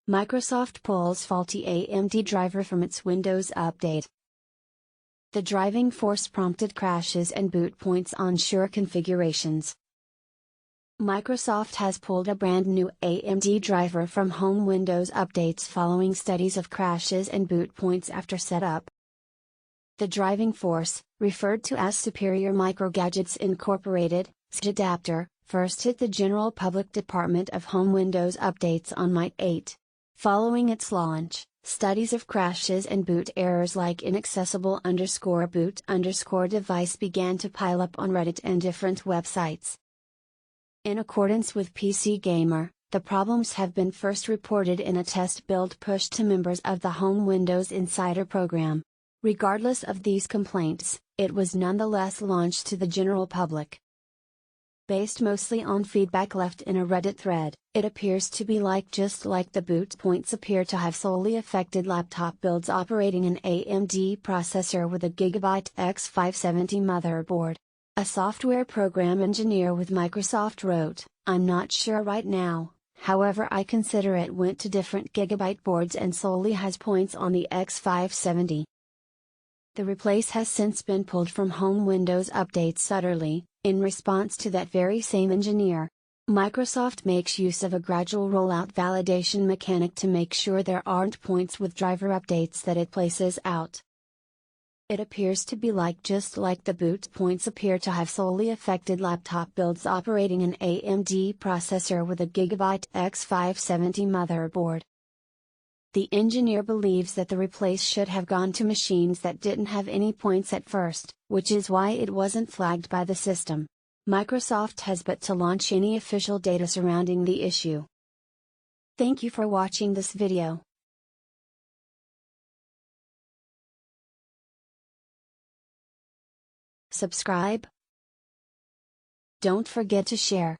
Microsoft pulls faulty AMD driver from its Windows update. The driving force prompted crashes and boot points on Shure configurations. Microsoft has pulled a brand new AMD driver from home Windows updates following studies of crashes and boot points after setup. The driving force, referred to as Superior Microgadgets Incorporated, SG adapter, first hit the general public Department of Home Windows updates on May 8. Following its launch, studies of crashes and boot errors like inaccessible_boot_device began to pile up on Reddit and different websites. In accordance with PC Gamer, the problems have been first reported in a test build pushed to members of the Home Windows Insider program. Regardless of these complaints, it was nonetheless launched to the general public. Based mostly on feedback left in a Reddit thread, it appears to be just like the boot points appear to have solely affected laptop builds operating an AMD processor with a Gigabyte X570 motherboard. A software program engineer with Microsoft wrote, "I'm not sure right now, however I consider it went to different Gigabyte boards and solely has points on the X570. The replace has since been pulled from home Windows updates utterly, in response to that very same engineer. Microsoft makes use of a gradual rollout validation mechanic to make sure there aren't points with driver updates that it places out. It appears to be just like the boot points appear to have solely affected laptop builds operating an AMD processor with a Gigabyte X570 motherboard. The engineer believes that the replace should have gone to machines that didn't have any points at first, which is why it wasn't flagged by the system. Microsoft has yet to launch any official data surrounding the issue. Thank you for watching this video. Subscribe. Don't forget to share.